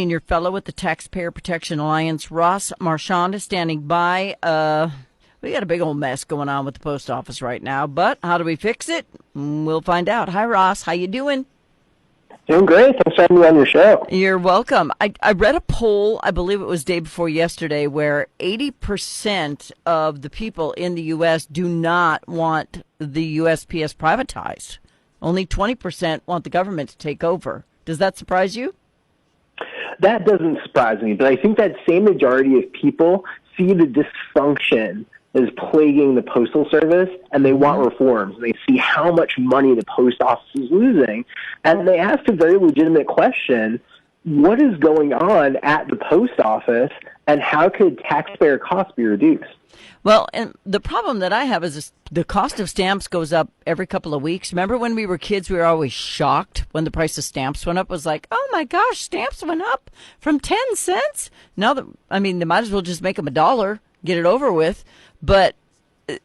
Senior fellow at the Taxpayer Protection Alliance, Ross Marchand, is standing by. We got a big old mess going on with the post office right now, but how do we fix it? We'll find out. Hi, Ross. How you doing? Doing great. Thanks for having me on your show. You're welcome. I read a poll, I believe it was day before yesterday, where 80% of the people in the U.S. do not want the USPS privatized. Only 20% want the government to take over. Does that surprise you? That doesn't surprise me, but I think that same majority of people see the dysfunction that is plaguing the Postal Service, and they want reforms. They see how much money the post office is losing, and they ask a very legitimate question: what is going on at the post office, and how could taxpayer costs be reduced? Well, and the problem that I have is the cost of stamps goes up every couple of weeks. Remember when we were kids, we were always shocked when the price of stamps went up. It was like, oh my gosh, stamps went up from 10 cents. Now that, I mean, they might as well just make them $1, get it over with. But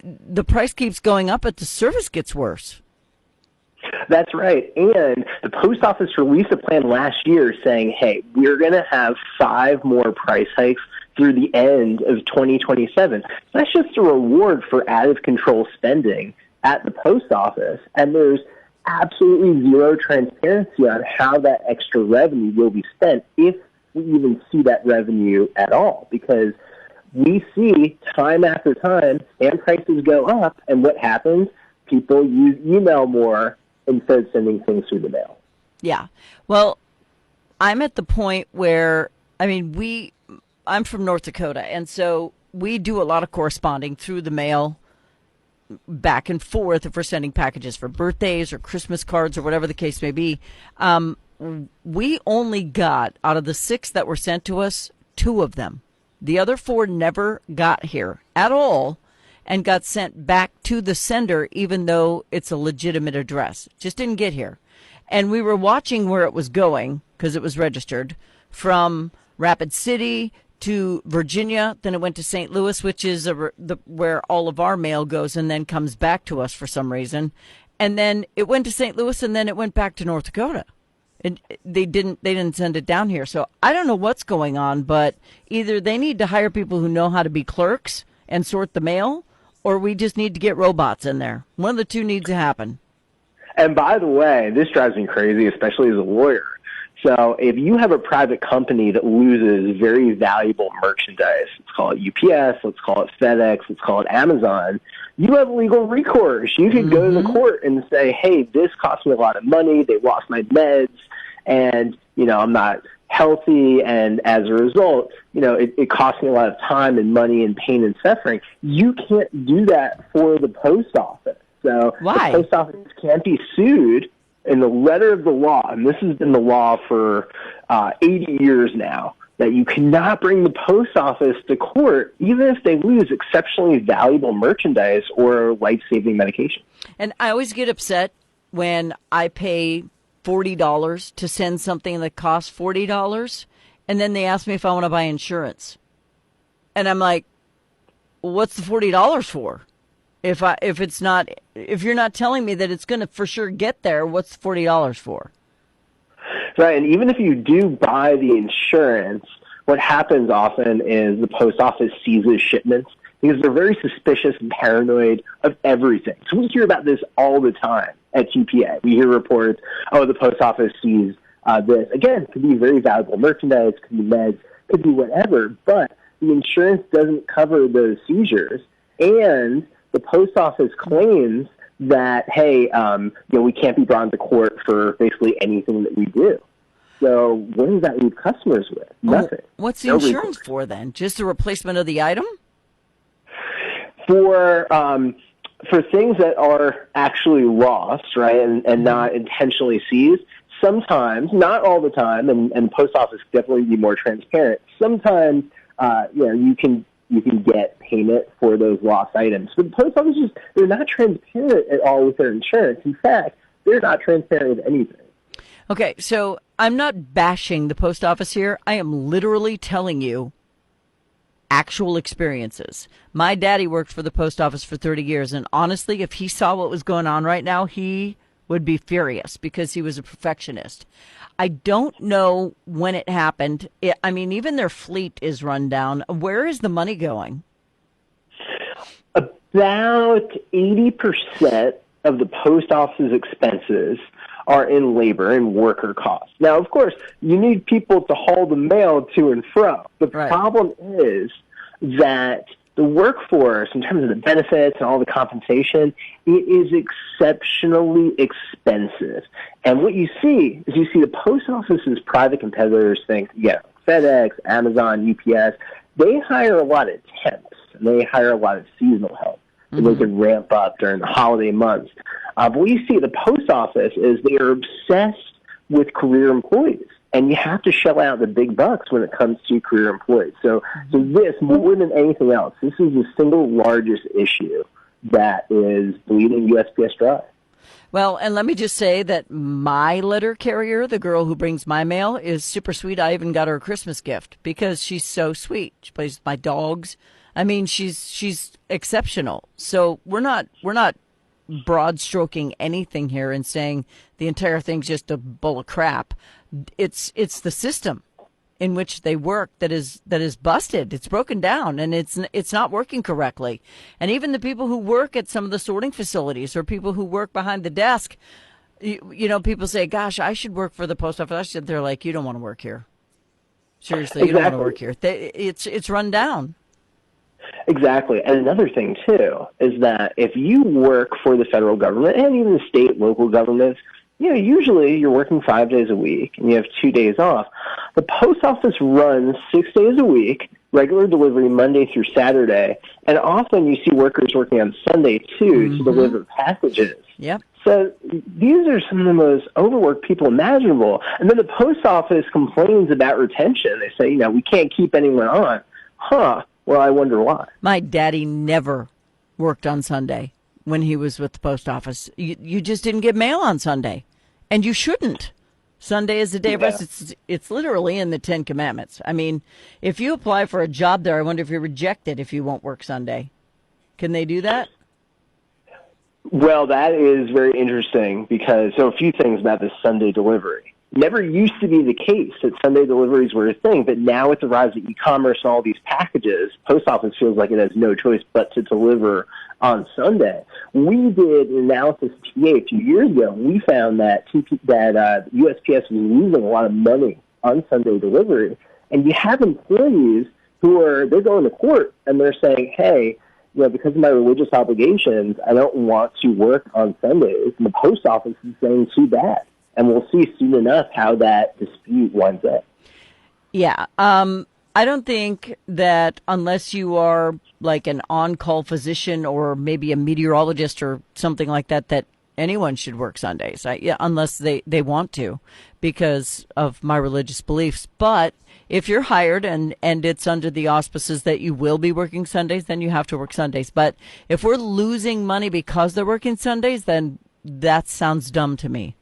the price keeps going up, but the service gets worse. That's right. And the post office released a plan last year saying, hey, we're going to have 5 more price hikes through the end of 2027. That's just a reward for out-of-control spending at the post office. And there's absolutely zero transparency on how that extra revenue will be spent, if we even see that revenue at all. Because we see time after time stamp prices go up, and what happens? People use email more instead of sending things through the mail. Yeah. Well, I'm at the point where, I mean, I'm from North Dakota, and so we do a lot of corresponding through the mail back and forth if we're sending packages for birthdays or Christmas cards or whatever the case may be. We only got, out of the 6 that were sent to us, 2 of them. The other 4 never got here at all and got sent back to the sender, even though it's a legitimate address. Just didn't get here. And we were watching where it was going because it was registered from Rapid City to Virginia. Then it went to St. Louis, which is where all of our mail goes and then comes back to us for some reason. And then it went to St. Louis, and then it went back to North Dakota. And they didn't send it down here. So I don't know what's going on, but either they need to hire people who know how to be clerks and sort the mail, or we just need to get robots in there. One of the two needs to happen. And by the way, this drives me crazy, especially as a lawyer. So if you have a private company that loses very valuable merchandise, let's call it UPS, let's call it FedEx, let's call it Amazon, you have legal recourse. You could go to the court and say, hey, this cost me a lot of money, they lost my meds, and, I'm not healthy, and as a result, it costs me a lot of time and money and pain and suffering. You can't do that for the post office. So why? The post office can't be sued in the letter of the law, and this has been the law for 80 years now, that you cannot bring the post office to court even if they lose exceptionally valuable merchandise or life-saving medication. And I always get upset when I pay $40 to send something that costs $40, and then they ask me if I want to buy insurance. And I'm like, well, what's the $40 for? If you're not telling me that it's going to for sure get there, what's the $40 for? Right, and even if you do buy the insurance, what happens often is the post office seizes shipments because they're very suspicious and paranoid of everything. So we hear about this all the time at TPA. We hear reports, the post office seized this. Again, it could be very valuable merchandise, could be meds, could be whatever, but the insurance doesn't cover those seizures, and the post office claims that, hey, we can't be brought into court for basically anything that we do. So what does that leave customers with? Nothing. What's the insurance for then? Just a replacement of the item? For things that are actually lost, right, and not intentionally seized, sometimes, not all the time, and the post office definitely be more transparent. Sometimes, you can get payment for those lost items. But the post office they're not transparent at all with their insurance. In fact, they're not transparent with anything. Okay, so I'm not bashing the post office here. I am literally telling you actual experiences. My daddy worked for the post office for 30 years, and honestly, if he saw what was going on right now, he would be furious because he was a perfectionist. I don't know when it happened. I mean, even their fleet is run down. Where is the money going? About 80% of the post office's expenses are in labor and worker costs. Now, of course, you need people to haul the mail to and fro. The Right. problem is that the workforce, in terms of the benefits and all the compensation, it is exceptionally expensive. And what you see is the post office's private competitors think, FedEx, Amazon, UPS, they hire a lot of temps and they hire a lot of seasonal help. And they can ramp up during the holiday months. But what you see at the post office is they are obsessed with career employees. And you have to shell out the big bucks when it comes to career employees. So this, more than anything else, this is the single largest issue that is bleeding USPS dry. Well, and let me just say that my letter carrier, the girl who brings my mail, is super sweet. I even got her a Christmas gift because she's so sweet. She plays with my dogs. I mean, she's exceptional. So we're not broad stroking anything here and saying the entire thing's just a bowl of crap. It's the system in which they work that is busted. It's broken down and it's not working correctly. And even the people who work at some of the sorting facilities or people who work behind the desk, you know, people say, "Gosh, I should work for the post office." They're like, "You don't want to work here. Seriously, you don't want to work here." It's run down. Exactly. And another thing, too, is that if you work for the federal government and even state, local governments, usually you're working 5 days a week and you have 2 days off. The post office runs 6 days a week, regular delivery Monday through Saturday, and often you see workers working on Sunday, too, to deliver packages. Yep. So these are some of the most overworked people imaginable. And then the post office complains about retention. They say, we can't keep anyone on. Well, I wonder why. My daddy never worked on Sunday when he was with the post office. You just didn't get mail on Sunday, and you shouldn't. Sunday is the day of rest. It's literally in the Ten Commandments. I mean, if you apply for a job there, I wonder if you're rejected if you won't work Sunday. Can they do that? Well, that is very interesting because, a few things about this Sunday delivery. Never used to be the case that Sunday deliveries were a thing, but now with the rise of e-commerce and all these packages, post office feels like it has no choice but to deliver on Sunday. We did an analysis at TA a few years ago, and we found that USPS was losing a lot of money on Sunday delivery. And you have employees they're going to court, and they're saying, hey, because of my religious obligations, I don't want to work on Sundays. And the post office is saying too bad. And we'll see soon enough how that dispute winds up. Yeah. I don't think that unless you are like an on-call physician or maybe a meteorologist or something like that, that anyone should work Sundays. Unless they want to because of my religious beliefs. But if you're hired and it's under the auspices that you will be working Sundays, then you have to work Sundays. But if we're losing money because they're working Sundays, then that sounds dumb to me.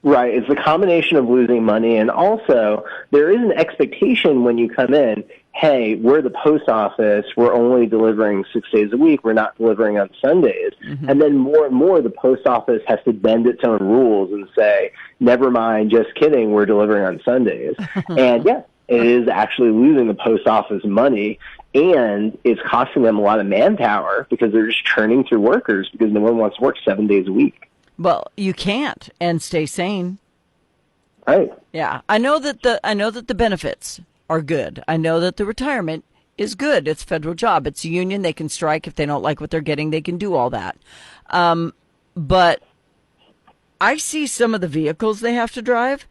Right. It's a combination of losing money, and also there is an expectation when you come in, hey, we're the post office, we're only delivering 6 days a week, we're not delivering on Sundays. And then more and more the post office has to bend its own rules and say, never mind, just kidding, we're delivering on Sundays. And it is actually losing the post office money, and it's costing them a lot of manpower because they're just churning through workers because no one wants to work 7 days a week. Well, you can't and stay sane. Right. Yeah. I know that the benefits are good. I know that the retirement is good. It's a federal job. It's a union. They can strike if they don't like what they're getting. They can do all that. But I see some of the vehicles they have to drive,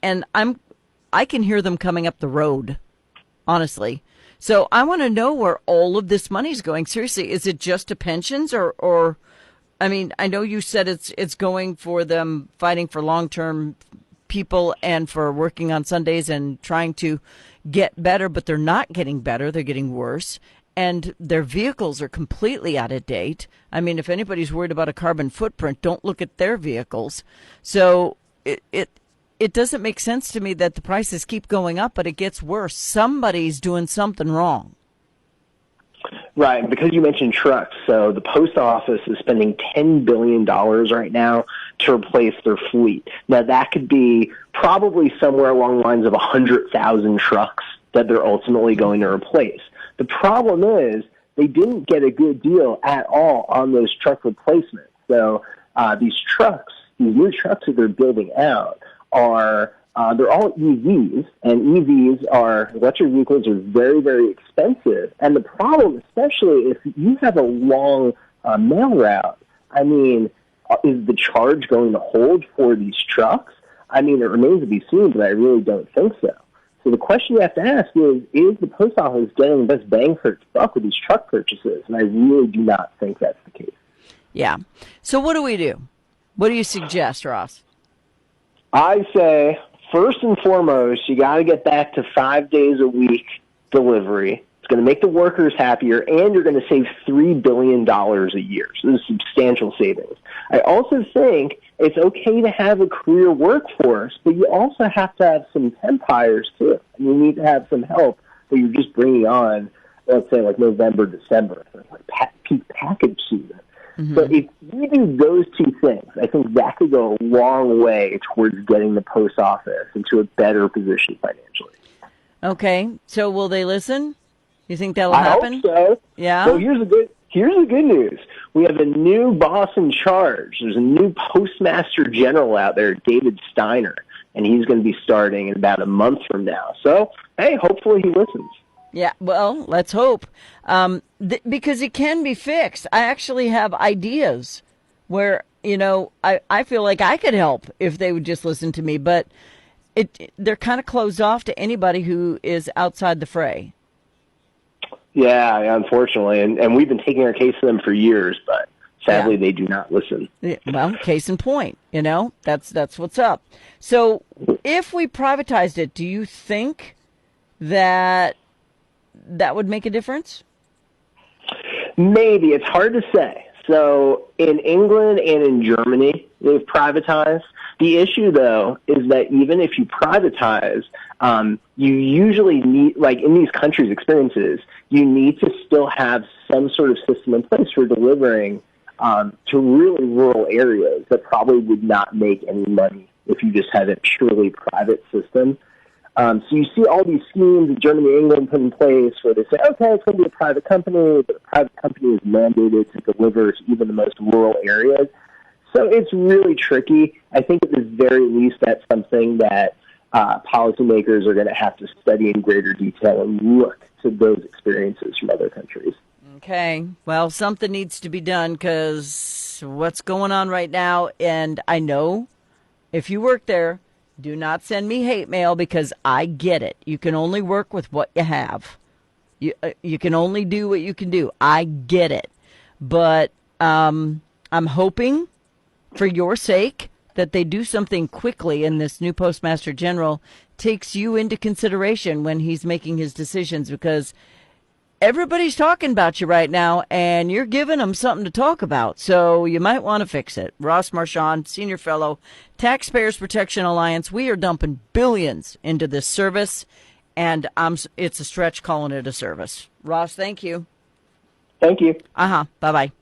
and I can hear them coming up the road, honestly. So I want to know where all of this money is going. Seriously, is it just to pensions or I mean, I know you said it's going for them fighting for long-term people and for working on Sundays and trying to get better, but they're not getting better. They're getting worse. And their vehicles are completely out of date. I mean, if anybody's worried about a carbon footprint, don't look at their vehicles. So it doesn't make sense to me that the prices keep going up, but it gets worse. Somebody's doing something wrong. Right, because you mentioned trucks, so the post office is spending $10 billion right now to replace their fleet. Now, that could be probably somewhere along the lines of 100,000 trucks that they're ultimately going to replace. The problem is they didn't get a good deal at all on those truck replacements. So these new trucks that they're building out are they're all EVs, and EVs are electric vehicles are very, very expensive. And the problem, especially if you have a long mail route, I mean, is the charge going to hold for these trucks? I mean, it remains to be seen, but I really don't think so. So the question you have to ask is the post office getting the best bang for its buck with these truck purchases? And I really do not think that's the case. Yeah. So what do we do? What do you suggest, Ross? I say, first and foremost, you got to get back to 5 days a week delivery. It's going to make the workers happier, and you're going to save $3 billion a year. So this is substantial savings. I also think it's okay to have a career workforce, but you also have to have some temp hires, too. And you need to have some help that you're just bringing on, let's say, like November, December, like peak package season. Mm-hmm. So if you do those two things, I think that could go a long way towards getting the post office into a better position financially. Okay, so will they listen? You think that'll happen? I hope so. Yeah. So here's the good news. We have a new boss in charge. There's a new postmaster general out there, David Steiner, and he's going to be starting in about a month from now. So, hey, hopefully he listens. Yeah, well, let's hope, because it can be fixed. I actually have ideas where, I feel like I could help if they would just listen to me, but they're kind of closed off to anybody who is outside the fray. Yeah, unfortunately, and we've been taking our case to them for years, but sadly they do not listen. Yeah, well, case in point, that's what's up. So if we privatized it, do you think that would make a difference? Maybe. It's hard to say. So in England and in Germany, they've privatized. The issue, though, is that even if you privatize, you usually need, like in these countries' experiences, you need to still have some sort of system in place for delivering to really rural areas that probably would not make any money if you just had a purely private system. So you see all these schemes that Germany and England put in place where they say, okay, it's going to be a private company, but the private company is mandated to deliver to even the most rural areas. So it's really tricky. I think at the very least that's something that policymakers are going to have to study in greater detail and look to those experiences from other countries. Okay. Well, something needs to be done because what's going on right now, and I know if you work there, do not send me hate mail because I get it. You can only work with what you have. You can only do what you can do. I get it. But I'm hoping for your sake that they do something quickly and this new Postmaster General takes you into consideration when he's making his decisions, because everybody's talking about you right now and you're giving them something to talk about. So you might want to fix it. Ross Marchand, Senior Fellow, Taxpayers Protection Alliance. We are dumping billions into this service, and it's a stretch calling it a service. Ross, thank you. Thank you. Bye-bye.